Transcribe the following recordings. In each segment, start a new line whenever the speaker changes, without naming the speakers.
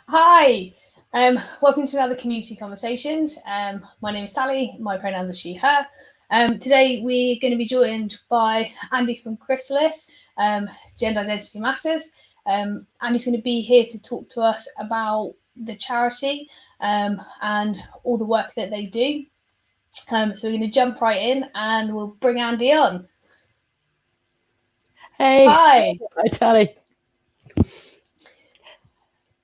Hi, welcome to another Community Conversations. My name is Sally, my pronouns are she, her. Today we're going to be joined by Andi from Chrysalis, Gender Identity Matters. Andi's going to be here to talk to us about the charity and all the work that they do. So we're going to jump right in and we'll bring Andi on.
Hey.
Hi.
Hi, Sally.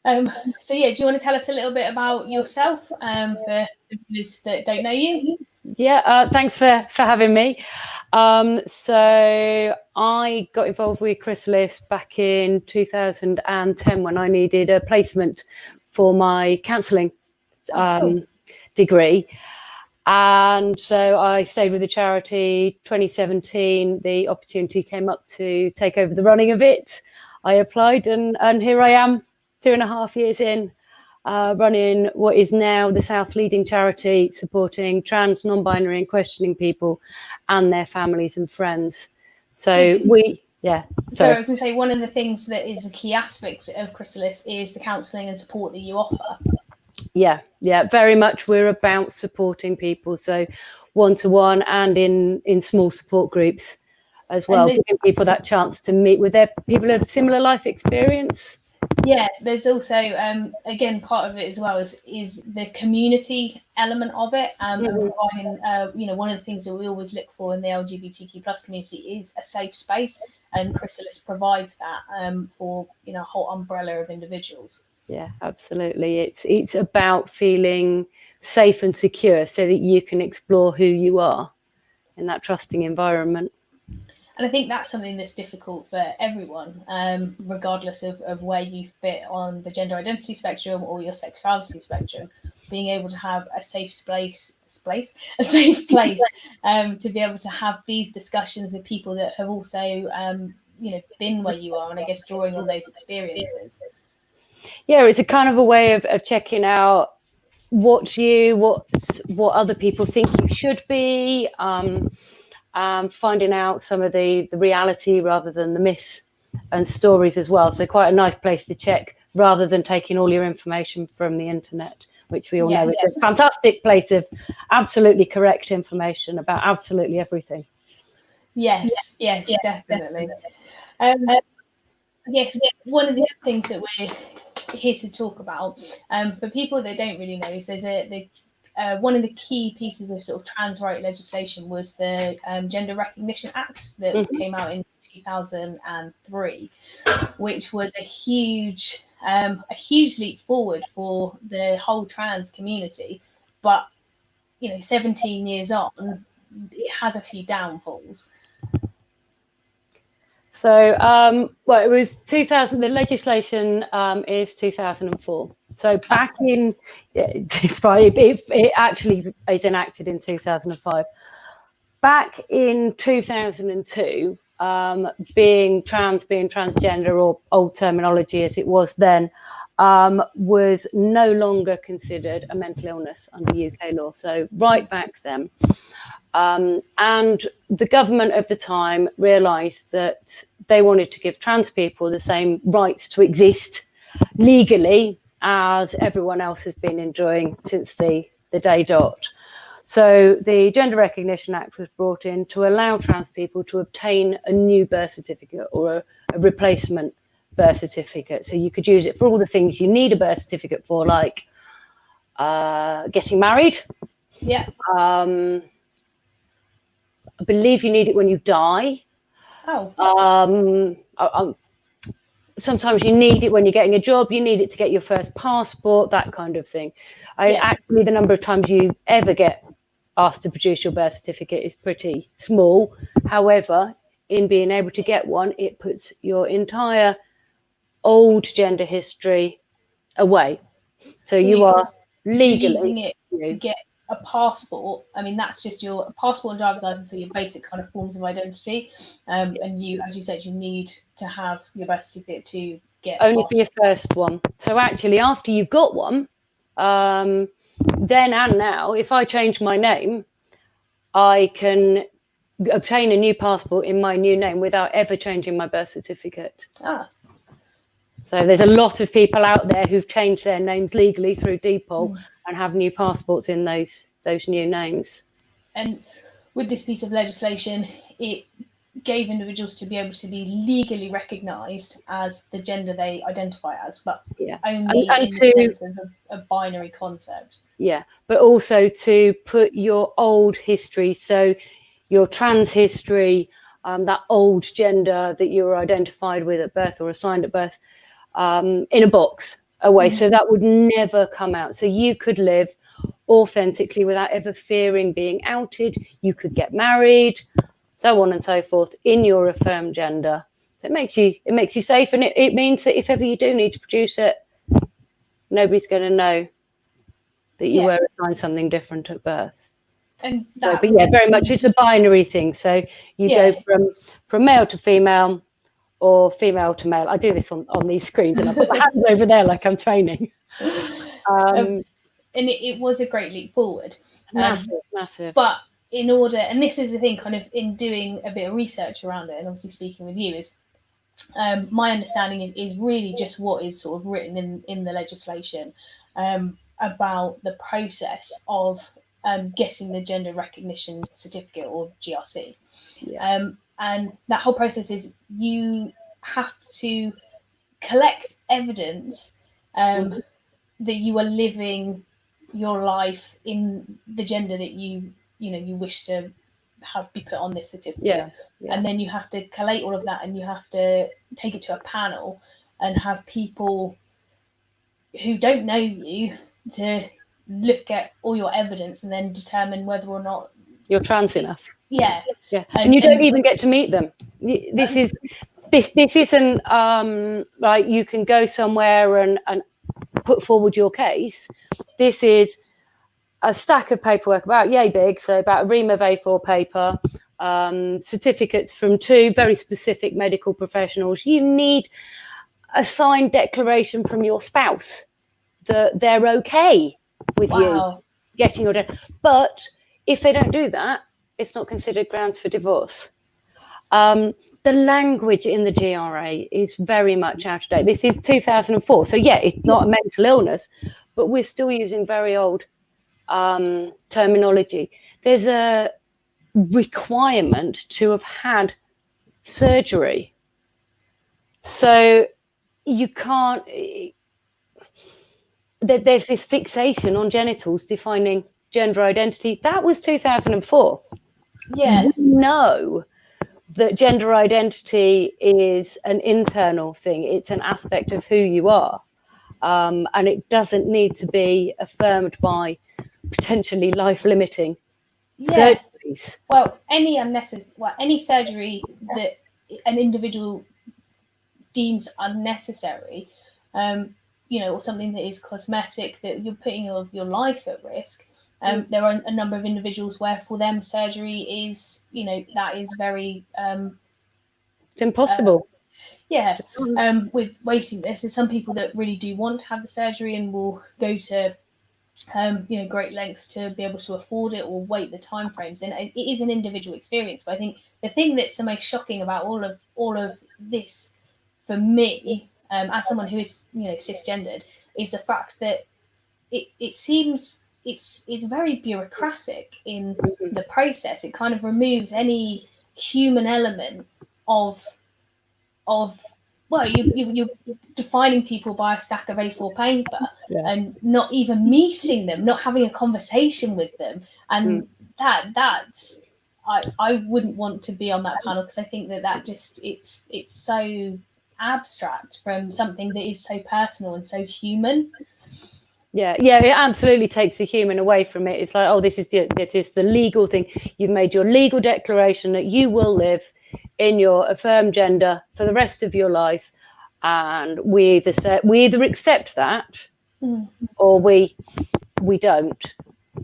So yeah, do you want to tell us a little bit about yourself for the viewers that don't know you?
Yeah, thanks for having me. So I got involved with Chrysalis back in 2010 when I needed a placement for my counselling degree. And so I stayed with the charity. 2017, the opportunity came up to take over the running of it. I applied and here I am 2.5 years in, running what is now the South leading charity supporting trans, non-binary and questioning people and their families and friends. So
So I was going to say, one of the things that is a key aspect of Chrysalis is the counselling and support that you offer.
Yeah, very much. We're about supporting people, so one-to-one and in small support groups as well, giving people that chance to meet with their people of similar life experience.
Yeah, there's also again, part of it as well is the community element of it, and providing one of the things that we always look for in the LGBTQ plus community is a safe space, and Chrysalis provides that for a whole umbrella of individuals.
Yeah, absolutely. It's about feeling safe and secure so that you can explore who you are in that trusting environment.
And I think that's something that's difficult for everyone, regardless of where you fit on the gender identity spectrum or your sexuality spectrum. Being able to have a safe place to be able to have these discussions with people that have also, been where you are, and I guess drawing on those experiences.
Yeah, it's a kind of a way of checking out what other people think you should be. Finding out some of the reality rather than the myths and stories as well. So quite a nice place to check rather than taking all your information from the internet, which we all know is a fantastic place of absolutely correct information about absolutely everything.
Yes, definitely. Yes, one of the things that we're here to talk about, for people that don't really know, is one of the key pieces of sort of trans right legislation was the Gender Recognition Act that came out in 2003, which was a huge leap forward for the whole trans community. But 17 years on, it has a few downfalls.
So, it was 2000. The legislation is 2004. So back in, it actually is enacted in 2005. Back in 2002, being transgender, or old terminology as it was then, was no longer considered a mental illness under UK law. So right back then. And the government of the time realised that they wanted to give trans people the same rights to exist legally as everyone else has been enjoying since the day dot. So the Gender Recognition Act was brought in to allow trans people to obtain a new birth certificate or a replacement birth certificate. So you could use it for all the things you need a birth certificate for, like getting married.
Yeah.
I believe you need it when you die. Sometimes you need it when you're getting a job. You need it to get your first passport, that kind of thing. Actually, the number of times you ever get asked to produce your birth certificate is pretty small. However, in being able to get one, it puts your entire old gender history away. So you are legally
using it to get a passport. I mean, that's just your passport and driver's license, so your basic kind of forms of identity. And you, as you said, you need to have your birth certificate to get
only for your first one. So actually, after you've got one, then and now, if I change my name, I can obtain a new passport in my new name without ever changing my birth certificate. So there's a lot of people out there who've changed their names legally through DPOL and have new passports in those new names.
And with this piece of legislation, it gave individuals to be able to be legally recognised as the gender they identify as, but only in the sense of a binary concept.
Yeah, but also to put your old history, so your trans history, that old gender that you were identified with at birth or assigned at birth, in a box away. So that would never come out. So you could live authentically without ever fearing being outed. You could get married, so on and so forth, in your affirmed gender. So it makes you safe, and it means that if ever you do need to produce it, nobody's going to know that you were assigned something different at birth.
And
but very much it's a binary thing. So you go from male to female or female to male. I do this on these screens, and I've got my hands over there like I'm training.
And it was a great leap forward.
Massive.
But in order, and this is the thing, kind of in doing a bit of research around it, and obviously speaking with you, is my understanding is really just what is sort of written in the legislation about the process of getting the gender recognition certificate, or GRC. And that whole process is you have to collect evidence that you are living your life in the gender that you wish to be put on this certificate. And then you have to collate all of that, and you have to take it to a panel and have people who don't know you to look at all your evidence and then determine whether or not
you're trans enough.
And
you don't even get to meet them. This isn't like you can go somewhere and put forward your case. This is a stack of paperwork about yay big, so about a ream of A4 paper, certificates from 2 very specific medical professionals. You need a signed declaration from your spouse that they're okay with you getting your death. But if they don't do that, it's not considered grounds for divorce. The language in the GRA is very much out of date. This is 2004. So it's not a mental illness, but we're still using very old terminology. There's a requirement to have had surgery. So you can't, there's this fixation on genitals defining gender identity. That was 2004. We know that gender identity is an internal thing. It's an aspect of who you are. And it doesn't need to be affirmed by potentially life-limiting surgeries.
Well, any surgery that an individual deems unnecessary, or something that is cosmetic, that you're putting your life at risk. There are a number of individuals where for them surgery is, that is very...
it's impossible.
With waiting lists, there's some people that really do want to have the surgery and will go to, great lengths to be able to afford it or wait the timeframes. And it is an individual experience. But I think the thing that's the most shocking about all of this, for me, as someone who is, cisgendered, is the fact that it seems it's very bureaucratic in the process. It kind of removes any human element of you're defining people by a stack of A4 paper and not even meeting them, not having a conversation with them, and that's I wouldn't want to be on that panel, because I think that just it's so abstract from something that is so personal and so human.
It absolutely takes the human away from it. It's like, this is the legal thing. You've made your legal declaration that you will live in your affirmed gender for the rest of your life, and we either accept that or we don't.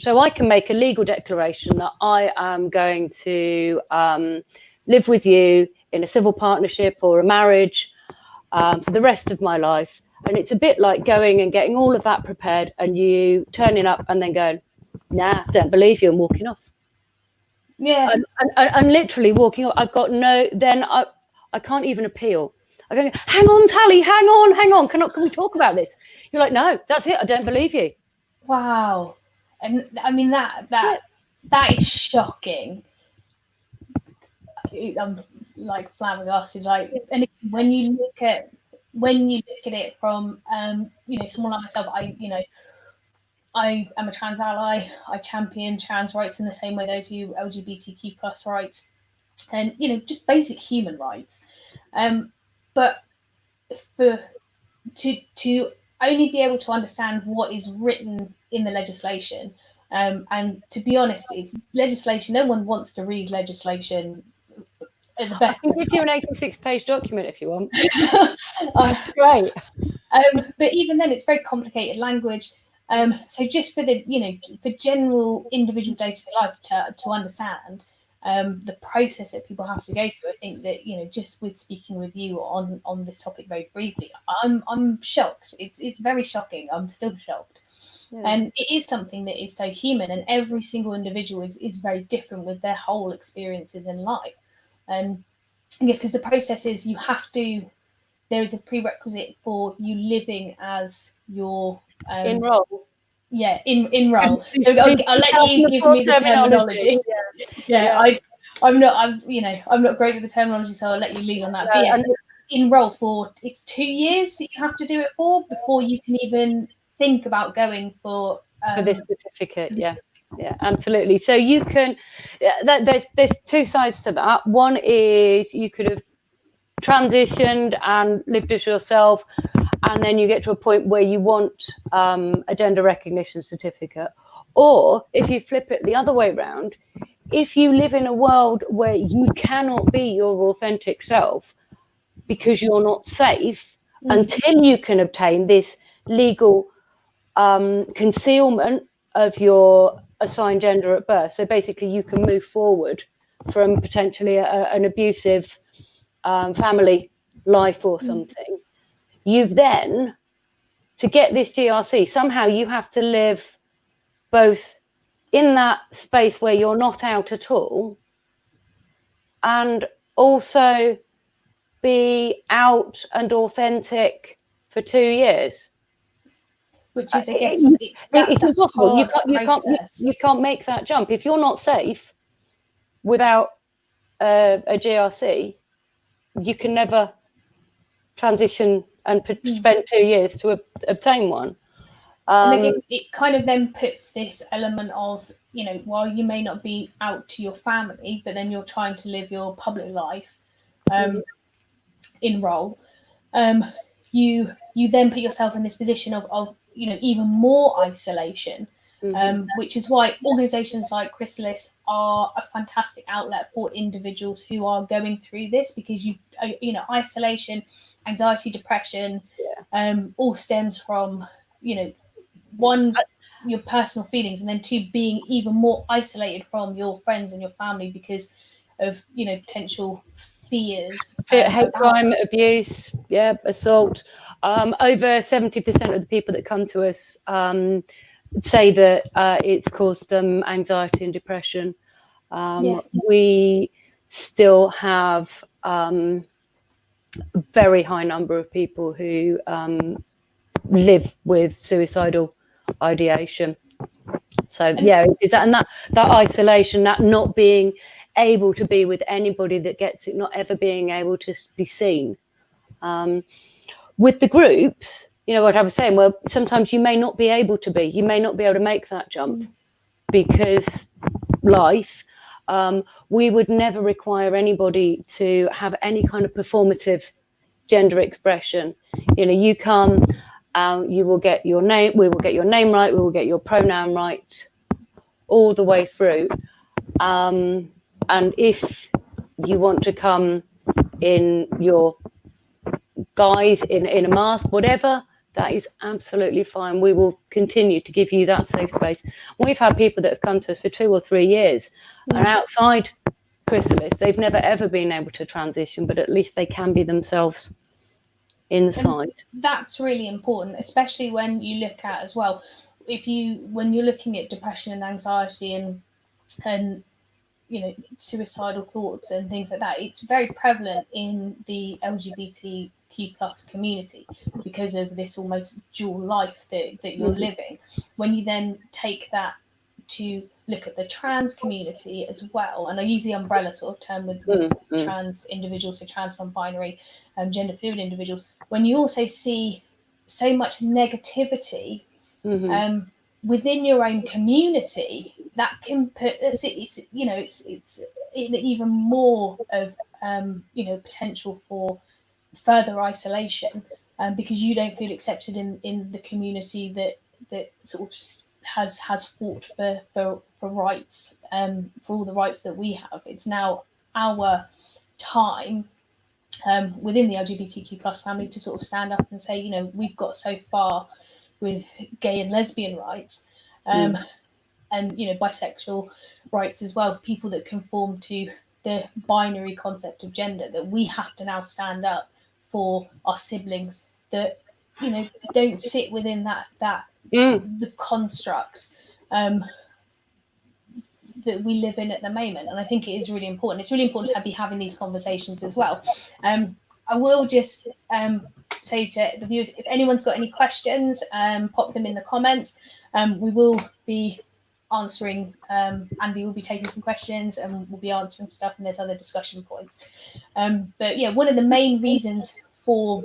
So I can make a legal declaration that I am going to live with you in a civil partnership or a marriage for the rest of my life. And it's a bit like going and getting all of that prepared and you turning up and then going, nah, don't believe you, and walking off. And literally walking off. I've got then I can't even appeal. I go, hang on, Tally, hang on. Can we talk about this? You're like, no, that's it. I don't believe you.
Wow. And I mean, that is shocking. I'm like flabbergasted. Like, and when you look at it from someone like myself, I am a trans ally. I champion trans rights in the same way they do LGBTQ plus rights, and just basic human rights. But to only be able to understand what is written in the legislation, and to be honest, it's legislation. No one wants to read legislation. At the best,
I can give you an 86-page document if you want.
Great. But even then, it's very complicated language. So just for for general individual day-to-day life to understand the process that people have to go through, I think that just with speaking with you on this topic very briefly, I'm shocked. It's very shocking. I'm still shocked. Yeah. And it is something that is so human, and every single individual is very different with their whole experiences in life. And I guess because the process is there is a prerequisite for you living as your
enroll.
Yeah, enroll. So I'll let you give me the terminology. I'm not great with the terminology, so I'll let you lead on that. But so enroll for, it's 2 years that you have to do it for before you can even think about going for
this certificate. Yeah, absolutely. So you can. There's two sides to that. One is you could have transitioned and lived as yourself, and then you get to a point where you want a gender recognition certificate. Or if you flip it the other way around, if you live in a world where you cannot be your authentic self because you're not safe until you can obtain this legal concealment of your assigned gender at birth. So basically you can move forward from potentially an abusive family life or something. You've then, to get this GRC, somehow you have to live both in that space where you're not out at all and also be out and authentic for 2 years.
Which is, I guess,
it's impossible. You can't make that jump. If you're not safe without a GRC, you can never transition and spend 2 years to obtain one.
And I guess it kind of then puts this element of, while you may not be out to your family, but then you're trying to live your public life in role, you then put yourself in this position of even more isolation, which is why organizations like Chrysalis are a fantastic outlet for individuals who are going through this, because isolation, anxiety, depression, all stems from one, your personal feelings, and then two, being even more isolated from your friends and your family because of potential fears,
hate crime, abuse, assault. Over 70% of the people that come to us say that it's caused them anxiety and depression. We still have a very high number of people who live with suicidal ideation. So that isolation, that not being able to be with anybody that gets it, not ever being able to be seen. With the groups, what I was saying, well, sometimes you may not be able to make that jump because life, we would never require anybody to have any kind of performative gender expression. You come, you will get your name, we will get your name right, we will get your pronoun right all the way through. And if you want to come in your guise, in a mask, whatever, that is absolutely fine. We will continue to give you that safe space. We've had people that have come to us for 2 or 3 years and outside Chrysalis, they've never ever been able to transition, but at least they can be themselves inside.
And that's really important, especially when you look at as well, when you're looking at depression and anxiety and suicidal thoughts and things like that, it's very prevalent in the LGBT plus community because of this almost dual life that you're living. When you then take that to look at the trans community as well, and I use the umbrella sort of term with trans individuals, so trans non-binary, gender fluid individuals, when you also see so much negativity within your own community, that can put it's even more of potential for further isolation, because you don't feel accepted in the community that sort of has fought for rights, for all the rights that we have. It's now our time within the LGBTQ plus family to sort of stand up and say, we've got so far with gay and lesbian rights, and bisexual rights as well, people that conform to the binary concept of gender, that we have to now stand up for our siblings that don't sit within the construct that we live in at the moment. And I think it is really important. It's really important to be having these conversations as well. I will just say to the viewers, if anyone's got any questions, pop them in the comments. We will be answering, Andy will be taking some questions and we'll be answering stuff, and there's other discussion points. But yeah, one of the main reasons for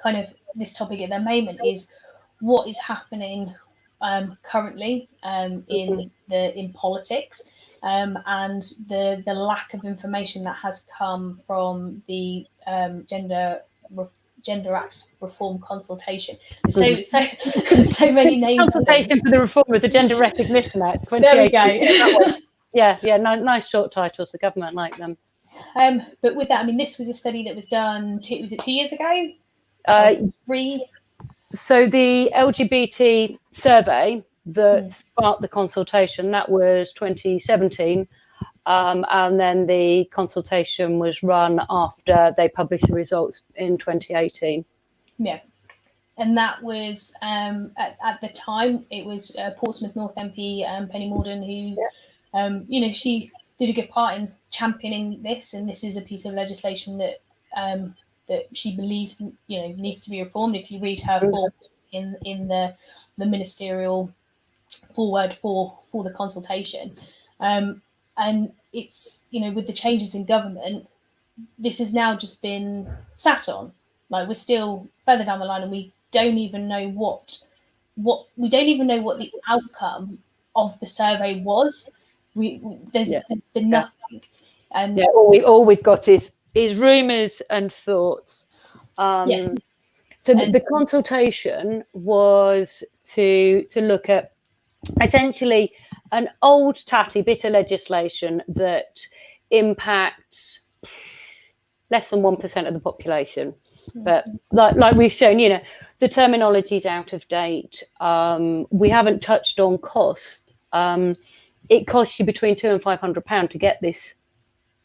kind of this topic at the moment is what is happening currently in politics, and the lack of information that has come from the Gender Act reform consultation. So many names.
Consultation for the reform of the Gender Recognition Act.
There we go.
Yeah, nice short titles. The government like them.
But with that, I mean, this was a study that was done. Was it 2 years ago? 3.
So the LGBT survey that sparked the consultation, that was 2017. And then the consultation was run after they published the results in 2018.
Yeah. And that was, at the time, it was Portsmouth North MP Penny Mordaunt who, she did a good part in championing this. And this is a piece of legislation that that she believes, needs to be reformed. If you read her foreword in the ministerial foreword for the consultation, and it's, with the changes in government, this has now just been sat on. Like, we're still further down the line, and we don't even know what the outcome of the survey was. There's been nothing.
All we've got is rumours and thoughts. So the consultation was to look at essentially an old tatty bit of legislation that impacts less than 1% of the population. But like we've shown, the terminology is out of date. We haven't touched on cost. It costs you between £200 and £500 to get this,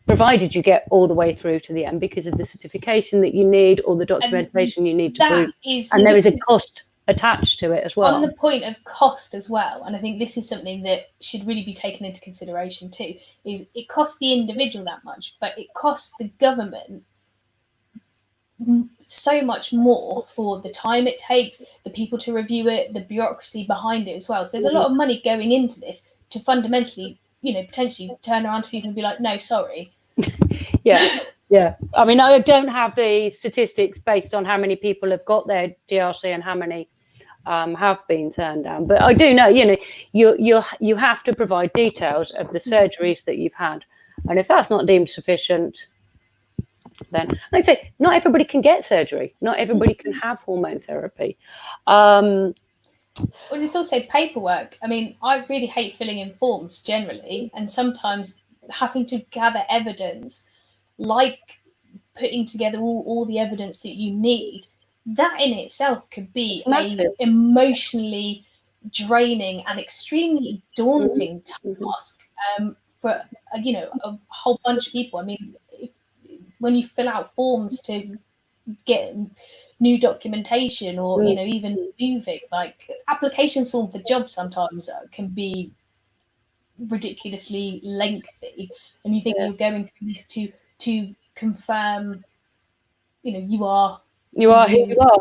provided you get all the way through to the end, because of the certification that you need, or the documentation you need to prove. And there is a cost attached to it as well.
On the point of cost as well, and I think this is something that should really be taken into consideration too, is it costs the individual that much, but it costs the government so much more for the time it takes, the people to review it, the bureaucracy behind it as well. So there's a lot of money going into this to fundamentally, potentially turn around to people and be like, no, sorry.
Yeah. I mean, I don't have the statistics based on how many people have got their GRC and how many have been turned down. But I do know, you have to provide details of the surgeries that you've had. And if that's not deemed sufficient, then, like I say, not everybody can get surgery. Not everybody can have hormone therapy.
Well, it's also paperwork. I mean, I really hate filling in forms generally, and sometimes having to gather evidence, like putting together all the evidence that you need, that in itself could be an emotionally draining and extremely daunting task for a whole bunch of people. I mean, when you fill out forms to get new documentation, or even moving, like applications form for jobs sometimes can be ridiculously lengthy, and you think you're going through this to confirm you are
who you are.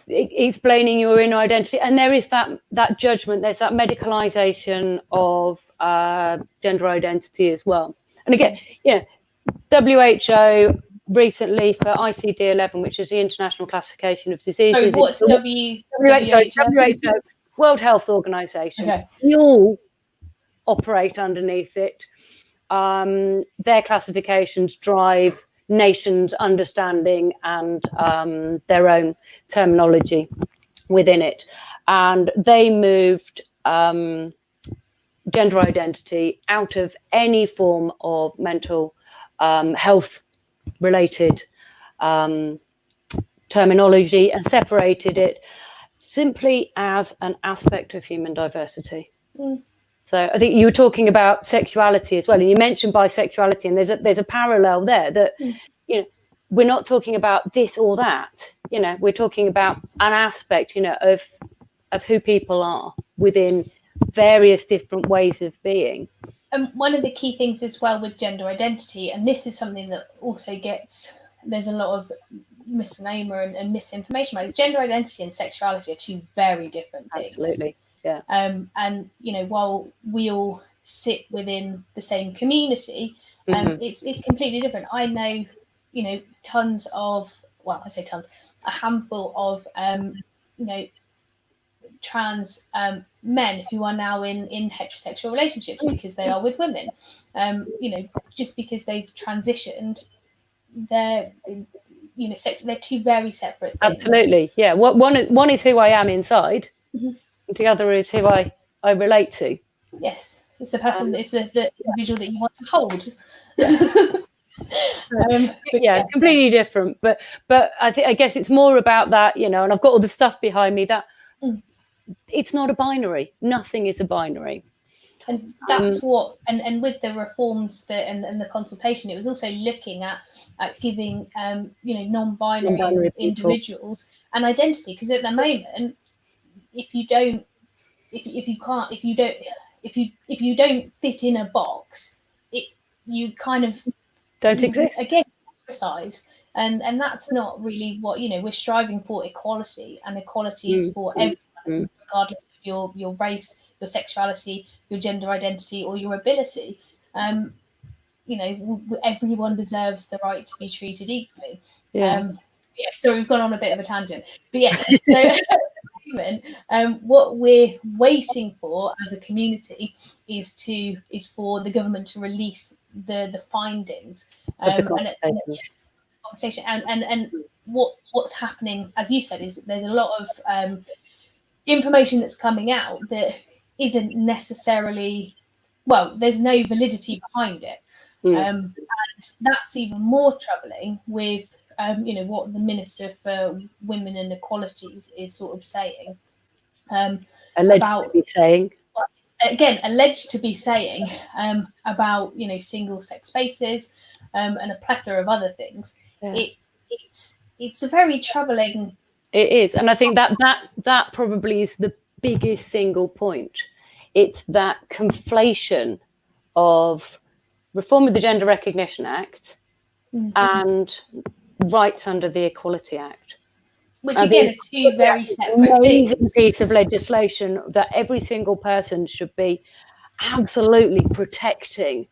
Explaining your inner identity, and there is that judgment. There's that medicalization of gender identity as well. And again, WHO recently for ICD-11, which is the International Classification of Diseases.
So what's WHO?
World Health Organization.
Okay.
We all operate underneath it. Their classifications drive nations' understanding and their own terminology within it. And they moved gender identity out of any form of mental health related terminology and separated it simply as an aspect of human diversity. So I think you were talking about sexuality as well, and you mentioned bisexuality, and there's a parallel there that we're not talking about this or that. We're talking about an aspect of who people are within various different ways of being.
One of the key things as well with gender identity, and this is something that also there's a lot of misnomer and misinformation about it. Gender identity and sexuality are two very different things.
Absolutely, yeah.
And while we all sit within the same community, it's completely different. I know, tons of, well, I say tons, a handful of, trans men who are now in heterosexual relationships because they are with women. Just because they've transitioned, they're two very separate things.
Absolutely, yeah. One is who I am inside, and the other is who I relate to.
Yes, it's the person, it's the individual that you want to hold.
Completely different. But I guess it's more about that, and I've got all the stuff behind me that it's not a binary. Nothing is a binary.
And that's what, and with the reforms and the consultation, it was also looking at giving non-binary individuals an identity, because at the moment, if you don't fit in a box, you kind of
don't exist.
Again, ostracized, and that's not really what we're striving for. Equality, and equality is for everyone, regardless of your race, your sexuality, your gender identity, or your ability. Everyone deserves the right to be treated equally. So we've gone on a bit of a tangent, but yes. So what we're waiting for as a community is for the government to release the findings and what's happening, as you said, is there's a lot of information that's coming out that isn't necessarily, well, there's no validity behind it. And that's even more troubling with what the Minister for Women and Equalities is sort of saying.
Alleged
to be saying about single sex spaces and a plethora of other things. It's a very troubling.
It is, and I think that probably is the biggest single point. It's that conflation of reform of the Gender Recognition Act and rights under the Equality Act,
which again are two very separate things.
Piece of legislation that every single person should be absolutely protecting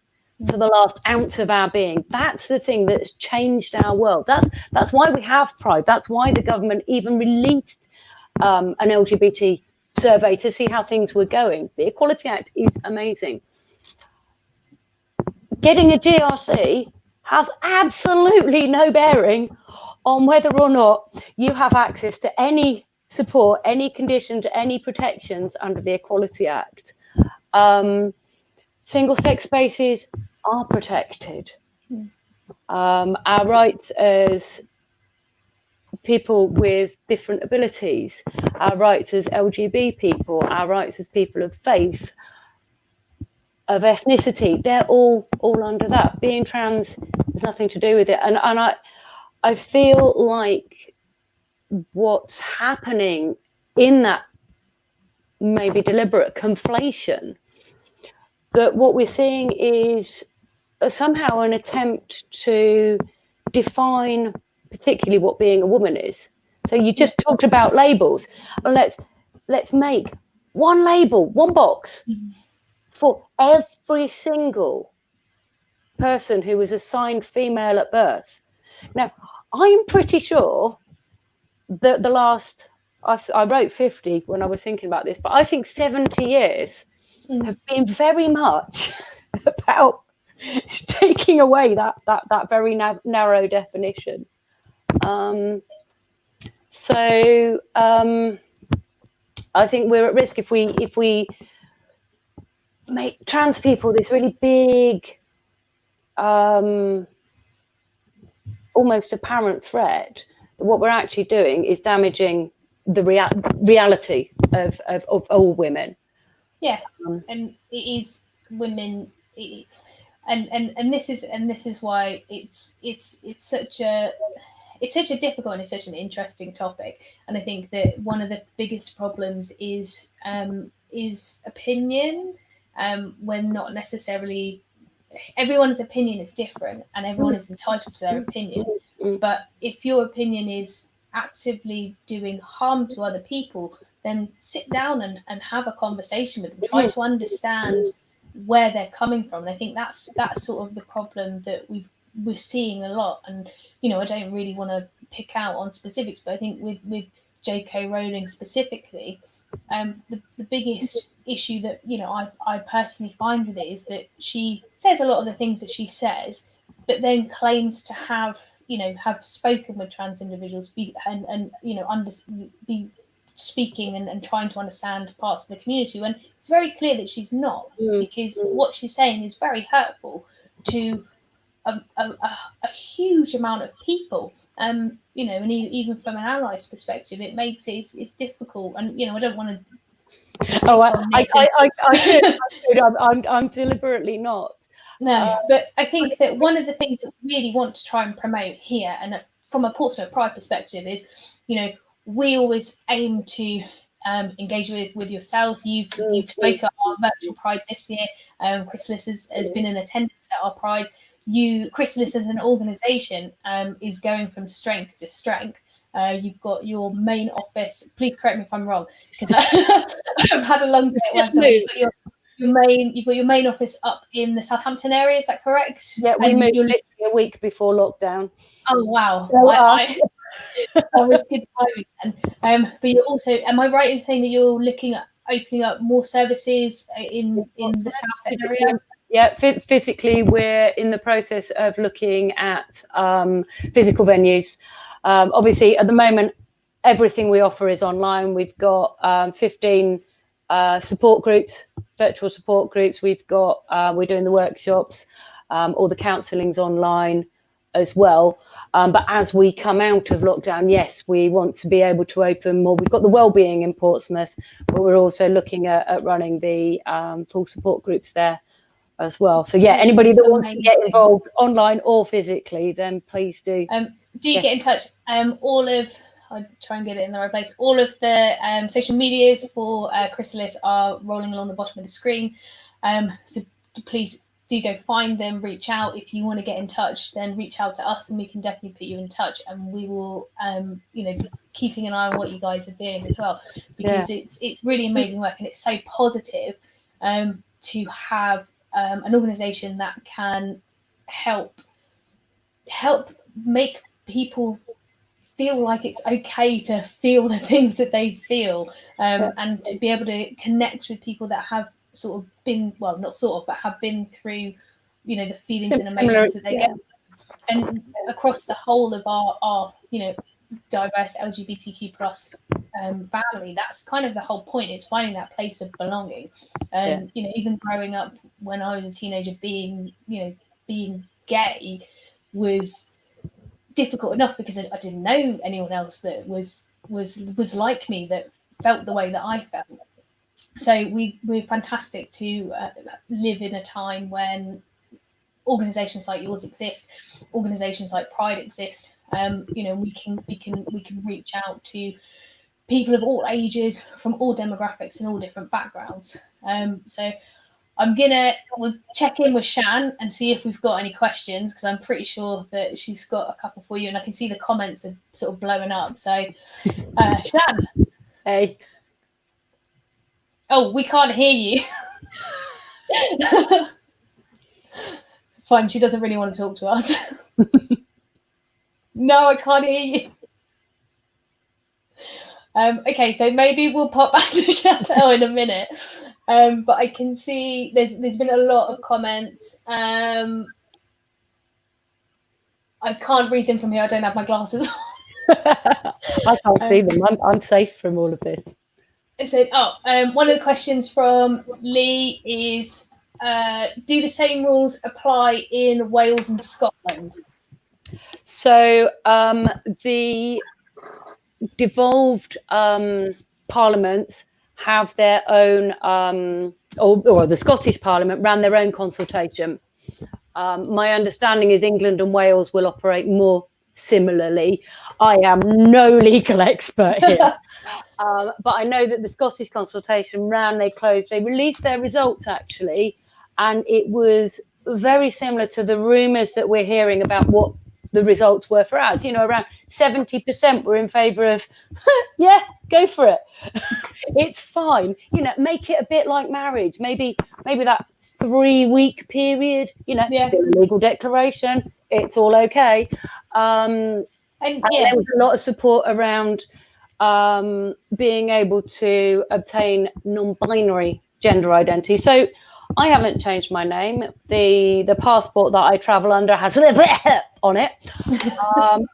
to the last ounce of our being. That's the thing that's changed our world. That's why we have Pride. That's why the government even released an LGBT survey to see how things were going. The Equality Act is amazing. Getting a GRC has absolutely no bearing on whether or not you have access to any support, any conditions, any protections under the Equality Act. Single-sex spaces are protected. Our rights as people with different abilities, our rights as LGBT people, our rights as people of faith, of ethnicity, they're all under that. Being trans has nothing to do with it. And I feel like what's happening in that maybe deliberate conflation, that what we're seeing is somehow an attempt to define particularly what being a woman is. So you just talked about labels. Let's make one label, one box for every single person who was assigned female at birth. Now, I'm pretty sure that the last, I wrote 50 when I was thinking about this, but I think 70 years have been very much about taking away that very narrow definition. So I think we're at risk if we make trans people this really big, almost apparent threat. What we're actually doing is damaging the reality of all women.
Yeah, and it is women, and this is why it's such a difficult and it's such an interesting topic. And I think that one of the biggest problems is opinion, when not necessarily everyone's opinion is different and everyone is entitled to their opinion. But if your opinion is actively doing harm to other people, then sit down and have a conversation with them, try to understand where they're coming from. And I think that's sort of the problem that we're seeing a lot. And I don't really want to pick out on specifics, but I think with J.K. Rowling specifically, the biggest issue that I personally find with it is that she says a lot of the things that she says, but then claims to have spoken with trans individuals, be speaking and trying to understand parts of the community, when it's very clear that she's not, because what she's saying is very hurtful to a huge amount of people. And even from an ally's perspective, it makes it's difficult. And I don't want to.
Oh, I'm deliberately not.
No, but I think that one of the things that we really want to try and promote here, and from a Portsmouth Pride perspective, is we always aim to engage with yourselves. You've spoken at our virtual Pride this year. Chrysalis has been in attendance at our Pride. Chrysalis as an organisation is going from strength to strength. You've got your main office. Please correct me if I'm wrong, because I've had a long day at work. So you've got your main office up in the Southampton area. Is that correct?
Yeah, we moved literally a week before lockdown.
Oh wow! That was good timing then. But you're also, am I right in saying that you're looking at opening up more services in the South area?
Yeah, physically, we're in the process of looking at physical venues. Obviously, at the moment, everything we offer is online. We've got 15 support groups, virtual support groups. We're doing the workshops, all the counselling's online as well. But as we come out of lockdown, yes, we want to be able to open more. We've got the wellbeing in Portsmouth, but we're also looking at running the full support groups there as well. So yeah, anybody that wants to get involved online or physically, then please do.
Get in touch. I'll try and get it in the right place. All of the social medias for Chrysalis are rolling along the bottom of the screen. So please do go find them, reach out. If you want to get in touch, then reach out to us and we can definitely put you in touch, and we will be keeping an eye on what you guys are doing as well, because it's really amazing work, and it's so positive to have an organisation that can help make people feel like it's okay to feel the things that they feel, and to be able to connect with people that have sort of been, well, not sort of, but have been through, the feelings and emotions that they get. And across the whole of our diverse LGBTQ plus family, that's kind of the whole point, is finding that place of belonging. And even growing up when I was a teenager, being gay was difficult enough because I didn't know anyone else that was like me, that felt the way that I felt. So we're fantastic to live in a time when organisations like yours exist, organisations like Pride exist. We can reach out to people of all ages, from all demographics and all different backgrounds. So we'll check in with Shan and see if we've got any questions, because I'm pretty sure that she's got a couple for you, and I can see the comments are sort of blowing up. So, Shan.
Hey.
Oh, we can't hear you. It's fine. She doesn't really want to talk to us. No, I can't hear you. Okay, so maybe we'll pop back to Chateau in a minute. But I can see there's been a lot of comments. I can't read them from here. I don't have my glasses on.
I can't see them. I'm safe from all of this.
So, one of the questions from Lee is, do the same rules apply in Wales and Scotland?
So the devolved parliaments have their own, or the Scottish Parliament ran their own consultation. My understanding is England and Wales will operate more similarly. I am no legal expert here. But I know that the Scottish consultation ran, they released their results actually, and it was very similar to the rumours that we're hearing about what the results were for us. Around 70% were in favour of, yeah, go for it. It's fine. Make it a bit like marriage. Maybe that 3-week period, still a legal declaration. It's all okay. And there was a lot of support around being able to obtain non-binary gender identity. So I haven't changed my name. The passport that I travel under has a little bit on it.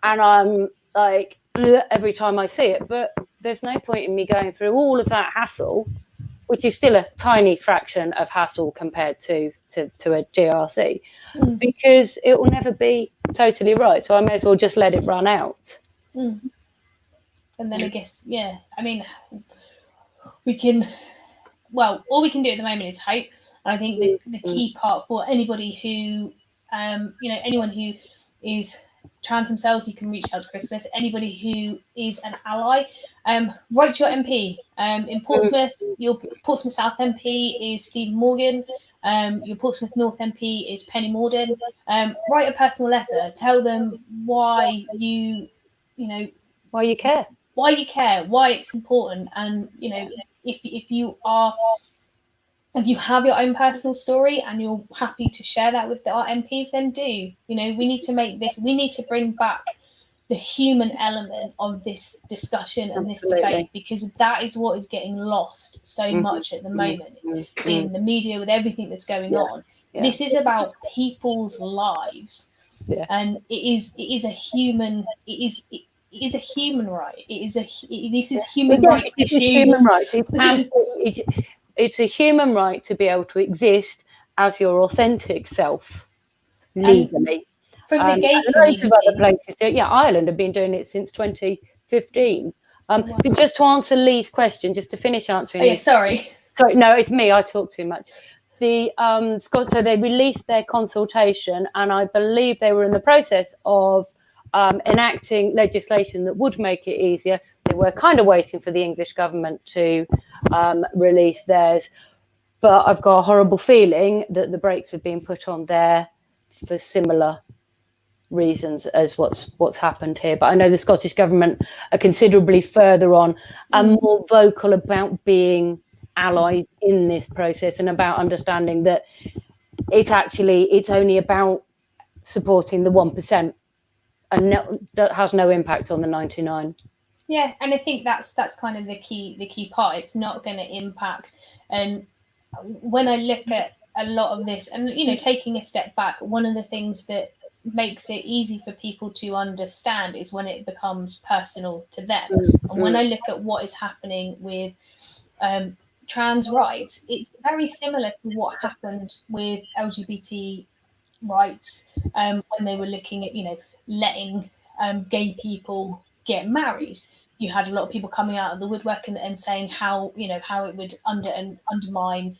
And I'm like, every time I see it, but there's no point in me going through all of that hassle, which is still a tiny fraction of hassle compared to a GRC, because it will never be totally right. So I may as well just let it run out.
And then I guess, I mean, all we can do at the moment is hope. And I think the key part for anybody who, anyone who is trans themselves, you can reach out to Chrysalis. Anybody who is an ally, write to your MP. In Portsmouth, your Portsmouth South MP is Stephen Morgan. Your Portsmouth North MP is Penny Morden. Write a personal letter. Tell them why
why you care,
why it's important, and if you have your own personal story and you're happy to share that with our MPs, then do. We need to make this. We need to bring back the human element of this discussion and this debate, because that is what is getting lost so much at the moment in the media with everything that's going on. This is about people's lives, and it is a human. It is a human right. This is human rights issues.
Human rights. It's a human right to be able to exist as your authentic self legally.
From the gay community,
of other places, Ireland have been doing it since 2015. Just to answer Lee's question, just to finish answering.
Sorry,
no, it's me. I talk too much. So they released their consultation, and I believe they were in the process of enacting legislation that would make it easier. They were kind of waiting for the English government to release theirs, but I've got a horrible feeling that the brakes have been put on there for similar reasons as what's happened here. But I know the Scottish government are considerably further on and more vocal about being allies in this process, and about understanding that it's only about supporting the 1%. And that has no impact on the 99.
Yeah, and I think that's kind of the key part. It's not going to impact. And when I look at a lot of this, and taking a step back, one of the things that makes it easy for people to understand is when it becomes personal to them. And when I look at what is happening with trans rights, it's very similar to what happened with LGBT rights when they were looking at letting gay people get married. You had a lot of people coming out of the woodwork and saying how it would undermine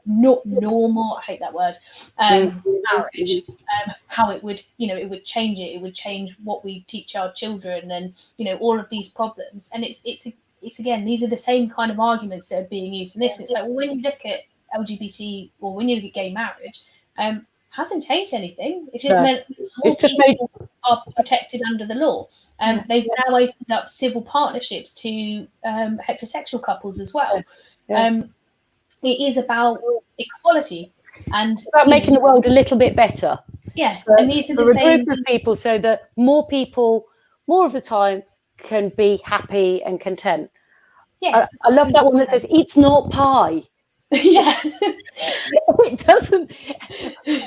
not normal, I hate that word, marriage, how it would it would change it would change what we teach our children, and all of these problems. And it's again, these are the same kind of arguments that are being used in this. It's like, when you look at LGBT, or when you look at gay marriage, hasn't changed anything. It's just meant more people are protected under the law. They've now opened up civil partnerships to heterosexual couples as well. It is about equality and
it's about making the world a little bit better.
And these are the same
group of people, so that more people, more of the time, can be happy and content. I love that one that says it's not pie. It doesn't.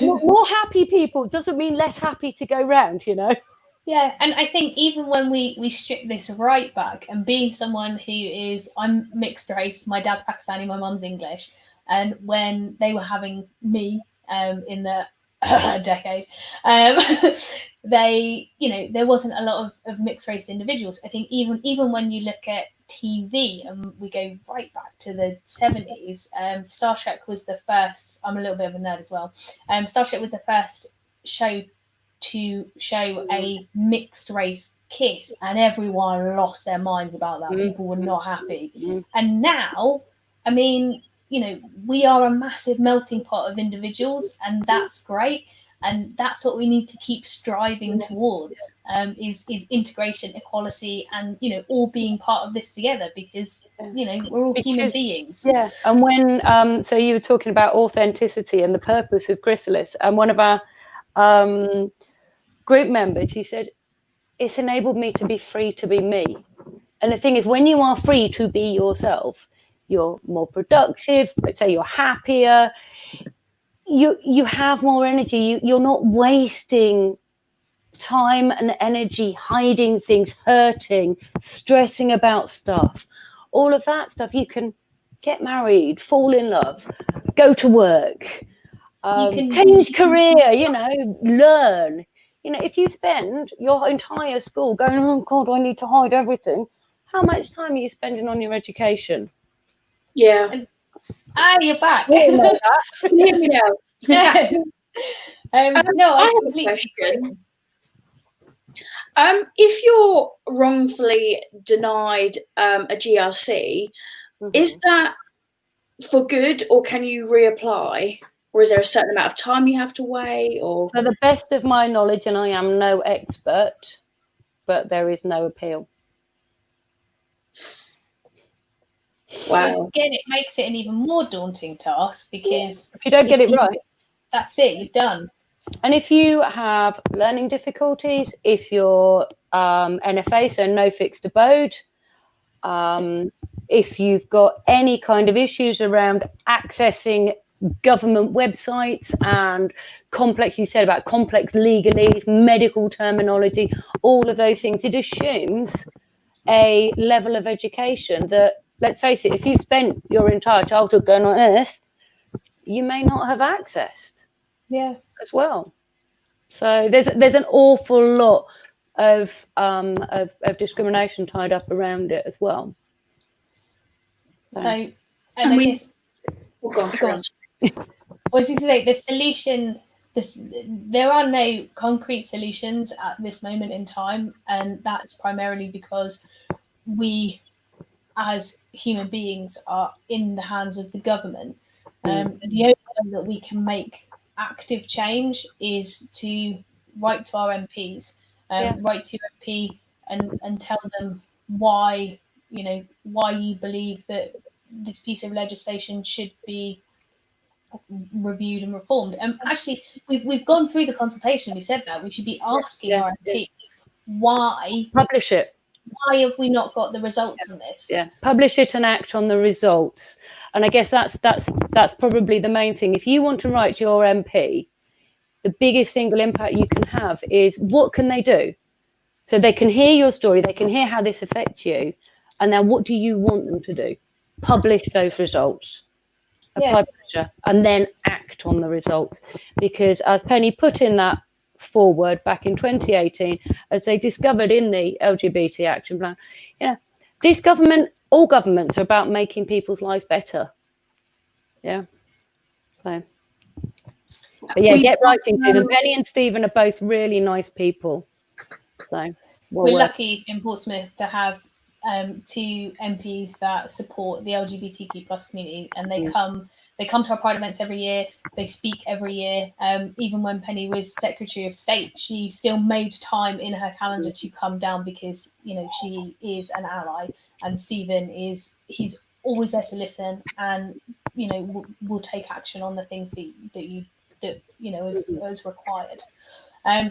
More happy people doesn't mean less happy to go round, you know.
And I think even when we strip this right back, and being someone who is, I'm mixed race, my dad's Pakistani, my mum's English, and when they were having me in the decade, they, you know, there wasn't a lot of mixed race individuals. I think even when you look at TV, and we go right back to the 70s, Star Trek was the first. I'm a little bit of a nerd as well. Star Trek was the first show to show a mixed race kiss, and everyone lost their minds about that. People were not happy. And now, I mean, you know, we are a massive melting pot of individuals, and that's great. And that's what we need to keep striving towards, is integration, equality, and, you know, all being part of this together, because, you know, we're all human beings.
And when, so you were talking about authenticity and the purpose of Chrysalis, and one of our group members, he said, it's enabled me to be free to be me. And the thing is, when you are free to be yourself, you're more productive, let's say you're happier, you have more energy, you're not wasting time and energy hiding things, hurting, stressing about stuff. All of that stuff, you can get married, fall in love, go to work, change career, you know, learn. You know, if you spend your entire school going, oh God, I need to hide everything, how much time are you spending on your education?
You're back.
Hear me now.
No,
I have a question. If you're wrongfully denied a GRC, is that for good, or can you reapply? Or is there a certain amount of time you have to wait? Or
to the best of my knowledge, and I am no expert, but there is no appeal.
Wow. So again, it makes it an even more daunting task, because
if you don't get it right,
that's it, you're done.
And if you have learning difficulties, if you're NFA, so no fixed abode, if you've got any kind of issues around accessing government websites and complex, you said about complex legalese, medical terminology, all of those things, it assumes a level of education that, let's face it, if you spent your entire childhood going on earth, you may not have accessed as well. So there's an awful lot of discrimination tied up around it as well.
So and I guess go on. I was going to say, the solution, there are no concrete solutions at this moment in time, and that's primarily because we, as human beings, are in the hands of the government. The only way that we can make active change is to write to our MPs, write to your MP and tell them why you believe that this piece of legislation should be reviewed and reformed. And actually, we've gone through the consultation. We said that we should be asking our MPs why
publish it.
Why have we not got the results on this?
Publish it and act on the results. And I guess that's probably the main thing. If you want to write to your MP, the biggest single impact you can have is, what can they do? So they can hear your story, they can hear how this affects you, and then what do you want them to do? Publish those results. Apply pressure, and then act on the results. Because as Penny put in that forward back in 2018, as they discovered in the LGBT action plan, you know, this government, all governments are about making people's lives better. So, but get writing to them. Penny and Stephen are both really nice people. So
we're lucky in Portsmouth to have 2 MPs that support the LGBTQ+ community, and they come They come to our Pride events every year. They speak every year. Even when Penny was Secretary of State, she still made time in her calendar to come down because, you know, she is an ally, and Stephen he's always there to listen, and, you know, will take action on the things that you know as required.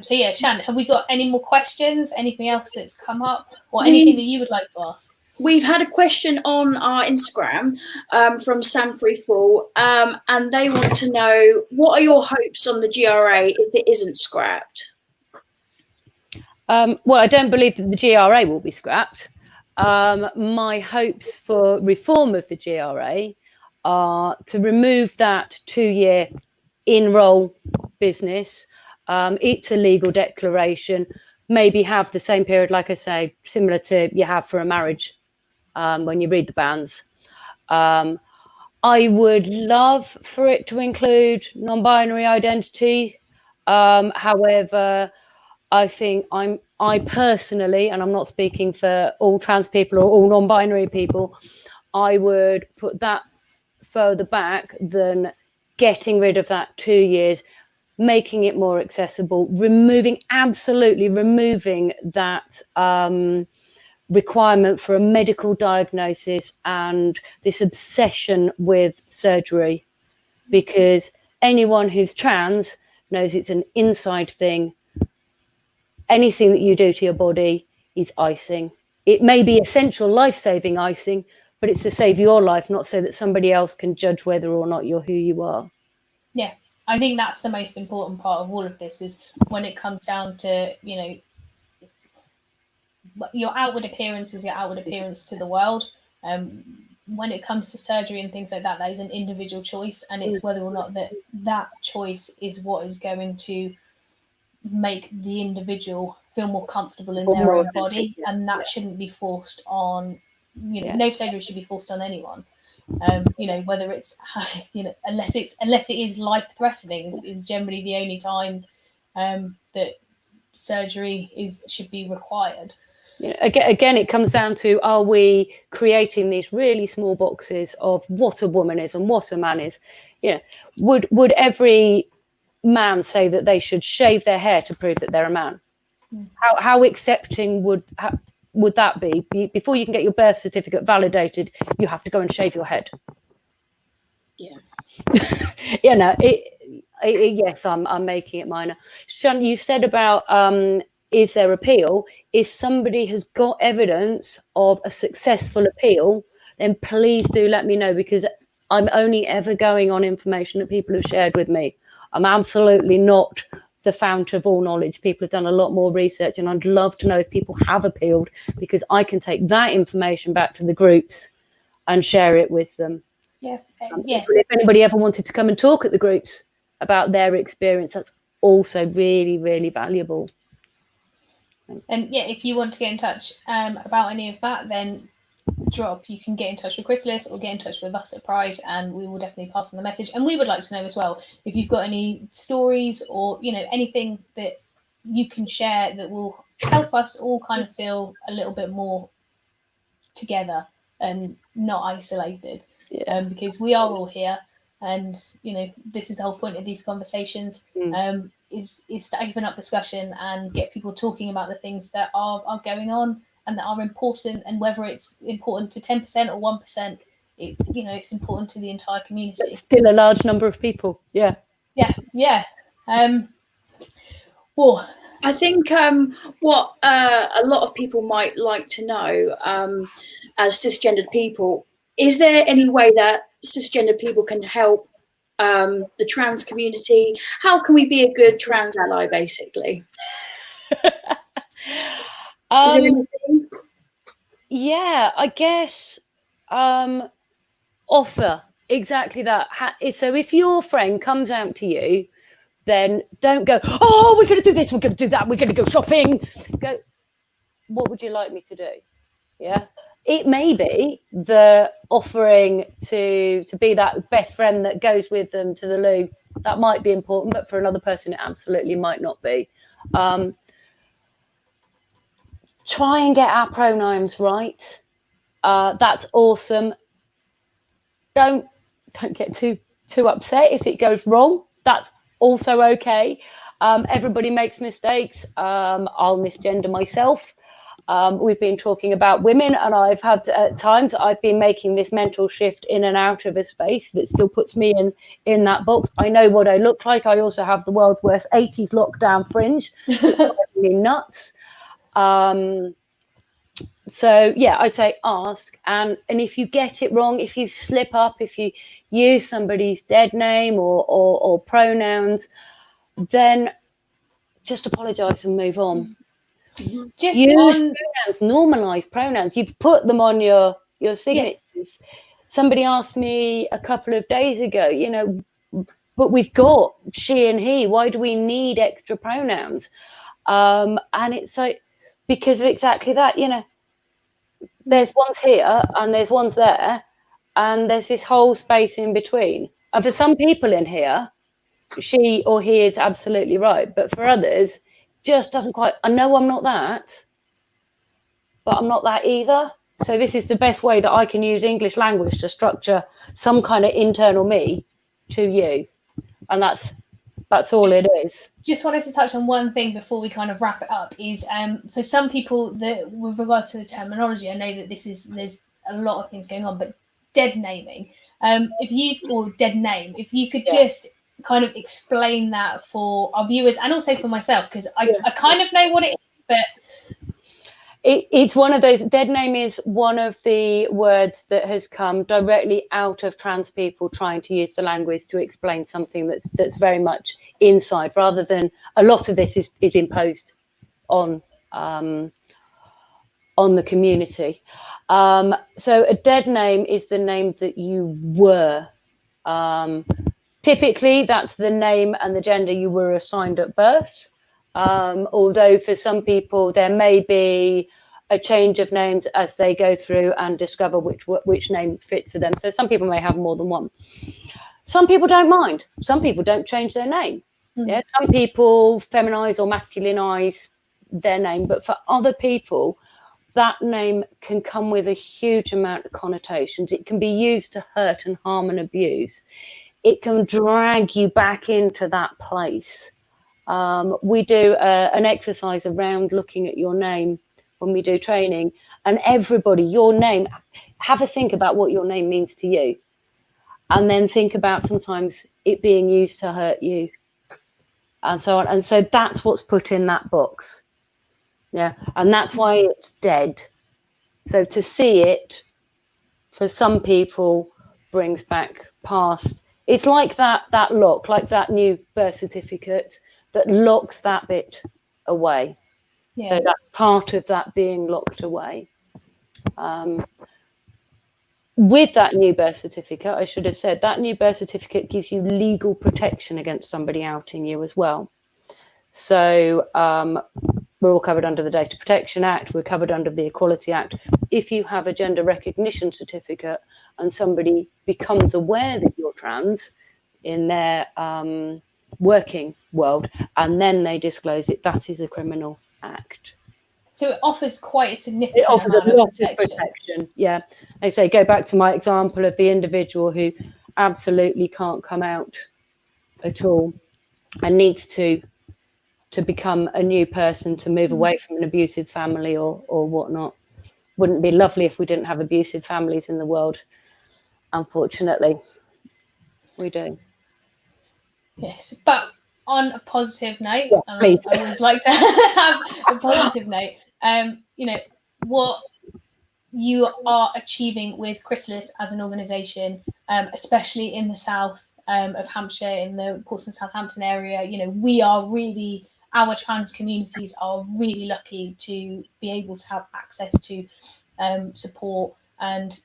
So yeah, Shan, have we got any more questions? Anything else that's come up, or anything that you would like to ask?
We've had a question on our Instagram from Sam Freefall, and they want to know, what are your hopes on the GRA if it isn't scrapped?
Well, I don't believe that the GRA will be scrapped. My hopes for reform of the GRA are to remove that 2-year enroll business. It's a legal declaration. Maybe have the same period, like I say, similar to you have for a marriage when you read the bans. I would love for it to include non-binary identity. However, I think I personally, and I'm not speaking for all trans people or all non-binary people, I would put that further back than getting rid of that 2 years, making it more accessible, absolutely removing that requirement for a medical diagnosis and this obsession with surgery, because anyone who's trans knows it's an inside thing. Anything that you do to your body is icing. It may be essential life-saving icing, but it's to save your life, not so that somebody else can judge whether or not you're who you are.
Yeah, I think that's the most important part of all of this, is when it comes down to, you know, your outward appearance is your outward appearance to the world. When it comes to surgery and things like that, that is an individual choice, and it's whether or not that choice is what is going to make the individual feel more comfortable in their own body, and that shouldn't be forced on, you know, no surgery should be forced on anyone. You know, whether it's, you know, unless it is life threatening is generally the only time that surgery should be required.
Again, it comes down to, are we creating these really small boxes of what a woman is and what a man is? You know, would every man say that they should shave their hair to prove that they're a man? How accepting would that be? Before you can get your birth certificate validated, you have to go and shave your head.
Yeah.
You know, yes, I'm making it minor. Shan, you said about is there appeal? If somebody has got evidence of a successful appeal, then please do let me know, because I'm only ever going on information that people have shared with me. I'm absolutely not the fount of all knowledge. People have done a lot more research, and I'd love to know if people have appealed, because I can take that information back to the groups and share it with them.
Yeah.
If anybody ever wanted to come and talk at the groups about their experience, that's also really, really valuable.
And yeah, if you want to get in touch about any of that, then you can get in touch with Chrysalis or get in touch with us at Pride, and we will definitely pass on the message. And we would like to know as well if you've got any stories or, you know, anything that you can share that will help us all kind of feel a little bit more together and not isolated. Because we are all here, and, you know, this is the whole point of these conversations. Is to open up discussion and get people talking about the things that are going on and that are important, and whether it's important to 10% or 1%, you know, it's important to the entire community.
That's still a large number of people. Yeah.
Well,
I think what a lot of people might like to know, as cisgendered people, is there any way that cisgendered people can help the trans community? How can we be a good trans ally, basically? Is there anything?
Yeah, I guess offer exactly that. So if your friend comes out to you, then don't go, oh, we're going to do this, we're going to do that, we're going to go shopping. Go, what would you like me to do? Yeah. It may be the offering to be that best friend that goes with them to the loo. That might be important, but for another person, it absolutely might not be. Try and get our pronouns right. That's awesome. Don't get too too upset if it goes wrong. That's also okay. Everybody makes mistakes. I'll misgender myself. We've been talking about women, and I've had at times I've been making this mental shift in and out of a space that still puts me in that box. I know what I look like. I also have the world's worst 80s lockdown fringe. Me nuts. So yeah, I'd say ask, and if you get it wrong, if you slip up, if you use somebody's dead name or pronouns, then just apologize and move on.
Just
use
on
pronouns, normalize pronouns. You've put them on your signatures. Yeah. Somebody asked me a couple of days ago, you know, but we've got she and he. Why do we need extra pronouns? And it's like, because of exactly that, you know, there's ones here and there's ones there, and there's this whole space in between. And for some people in here, she or he is absolutely right, but for others, just doesn't quite. I know I'm not that, but I'm not that either. So this is the best way that I can use English language to structure some kind of internal me to you, and that's all it is.
Just wanted to touch on one thing before we kind of wrap it up. Is for some people that, with regards to the terminology, I know that there's a lot of things going on, but dead naming, if you could just kind of explain that for our viewers and also for myself, because I kind of know what it is, but
it's one of those. Dead name is one of the words that has come directly out of trans people trying to use the language to explain something that's very much inside, rather than a lot of this is imposed on the community. So a dead name is the name that you were. Typically, that's the name and the gender you were assigned at birth. Although for some people there may be a change of names as they go through and discover which name fits for them. So some people may have more than one. Some people don't mind. Some people don't change their name. Yeah, some people feminize or masculinize their name, but for other people, that name can come with a huge amount of connotations. It can be used to hurt and harm and abuse. It can drag you back into that place. We do an exercise around looking at your name when we do training, and everybody, your name, have a think about what your name means to you, and then think about sometimes it being used to hurt you, and so on. And so that's what's put in that box. Yeah, and that's why it's dead. So to see it, for some people, brings back past. It's like that lock, like that new birth certificate that locks that bit away. Yeah. So that's part of that being locked away. With that new birth certificate, I should have said, that new birth certificate gives you legal protection against somebody outing you as well. So we're all covered under the Data Protection Act. We're covered under the Equality Act. If you have a gender recognition certificate and somebody becomes aware that you're trans in their working world, and then they disclose it, that is a criminal act.
So it offers quite a significant
amount of protection. Yeah. I say, go back to my example of the individual who absolutely can't come out at all and needs to become a new person, to move away from an abusive family or whatnot. Wouldn't it be lovely if we didn't have abusive families in the world? Unfortunately, we do.
Yes, but on a positive note,
please.
I always like to have a positive note. You know, what you are achieving with Chrysalis as an organisation, especially in the south of Hampshire, in the Portsmouth, Southampton area, you know, we are really, our trans communities are really lucky to be able to have access to support and,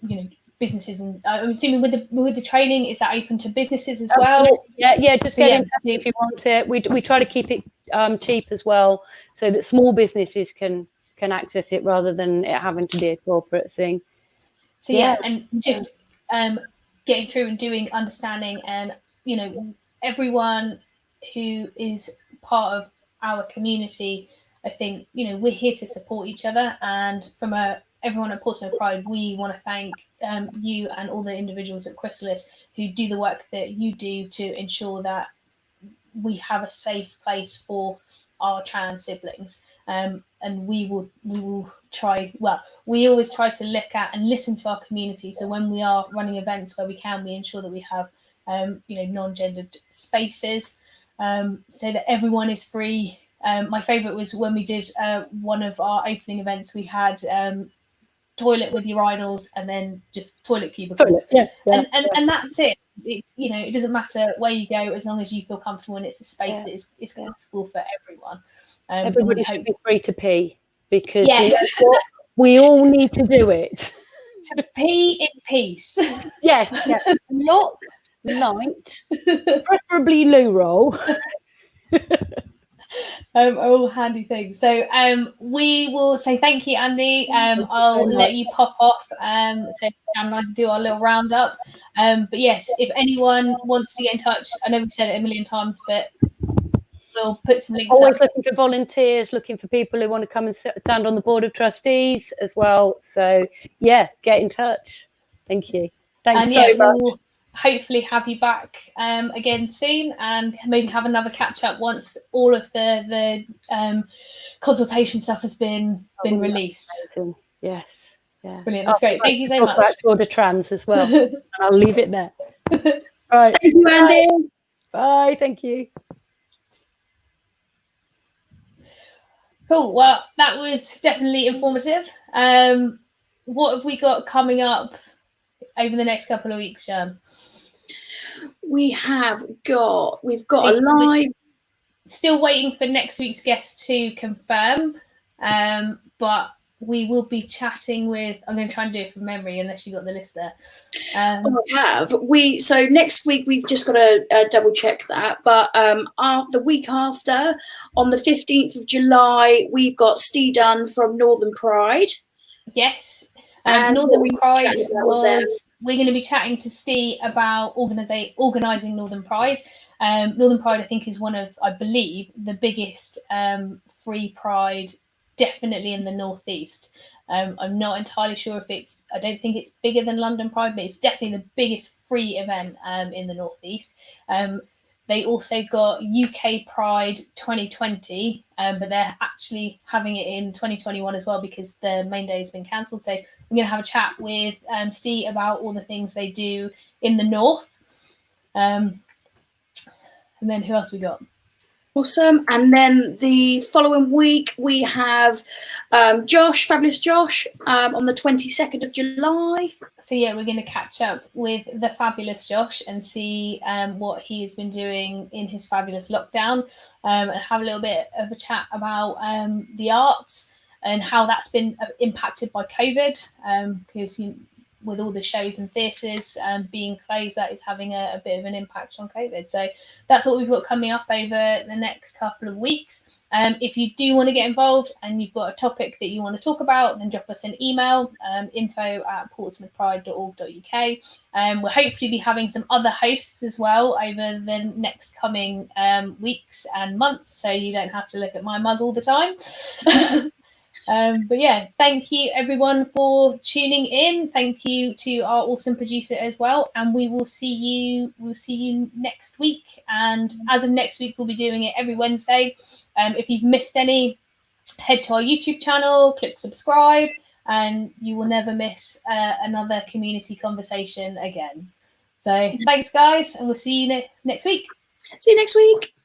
you know, businesses. And I'm assuming with the training, is that open to businesses as well?
Yeah, just get in touch if you want it. We try to keep it cheap as well, so that small businesses can access it rather than it having to be a corporate thing.
So and just getting through and doing understanding, and you know, everyone who is part of our community, I think, you know, we're here to support each other, and from a everyone at Portsmouth Pride, we want to thank you and all the individuals at Chrysalis who do the work that you do to ensure that we have a safe place for our trans siblings. And we will try, well, we always try to look at and listen to our community. So when we are running events where we can, we ensure that we have non-gendered spaces, so that everyone is free. My favourite was when we did one of our opening events, we had toilet with urinals and then just toilet cubicles. And that's it. It doesn't matter where you go as long as you feel comfortable and it's a space that is comfortable for everyone.
Everybody should be free to pee, because we all need to do it.
To pee in peace.
Yes. Not light, preferably loo roll.
Are all handy things. So we will say thank you, Andy. I'll let you pop off so Jan and I can do our little roundup. But yes, if anyone wants to get in touch, I know we've said it a million times, but we'll put some links
Always
up.
looking for volunteers, looking for people who want to come and stand on the board of trustees as well. So yeah, get in touch. Thank you. Thanks so much.
We'll hopefully have you back again soon, and maybe have another catch up once all of the consultation stuff has been released.
Yes. Yeah.
Brilliant. That's great. Thank you so much.
Tour de Trans as well. And I'll leave it there. Right.
Thank you, Andy.
Bye. Thank you.
Cool. Well, that was definitely informative. What have we got coming up over the next couple of weeks, Jan?
We've got a live.
Still waiting for next week's guest to confirm, but we will be chatting with. I'm going to try and do it from memory, unless you got the list there.
So next week we've just got to double check that. But the week after, on the 15th of July, we've got Steve Dunn from Northern Pride.
Yes. Northern Pride we're going to be chatting to Steve about organising Northern Pride. Northern Pride, I think, is one of, I believe, the biggest free pride, definitely in the Northeast. I'm not entirely sure if I don't think it's bigger than London Pride, but it's definitely the biggest free event in the Northeast. They also got UK Pride 2020, but they're actually having it in 2021 as well, because the main day has been cancelled. So I'm going to have a chat with Steve about all the things they do in the North. And then who else we got?
Awesome. And then the following week we have Fabulous Josh, on the 22nd of July.
So yeah, we're going to catch up with the Fabulous Josh and see what he has been doing in his fabulous lockdown, and have a little bit of a chat about the arts and how that's been impacted by COVID, because with all the shows and theatres being closed, that is having a bit of an impact on COVID. So that's what we've got coming up over the next couple of weeks. If you do want to get involved and you've got a topic that you want to talk about, then drop us an email, info@portsmouthpride.org.uk. We'll hopefully be having some other hosts as well over the next coming weeks and months, so you don't have to look at my mug all the time. But yeah, thank you everyone for tuning in. Thank you to our awesome producer as well, and we'll see you next week. And as of next week, we'll be doing it every Wednesday. If you've missed any, head to our YouTube channel, click subscribe, and you will never miss another community conversation again. So thanks guys, and we'll see you next week.
See you next week.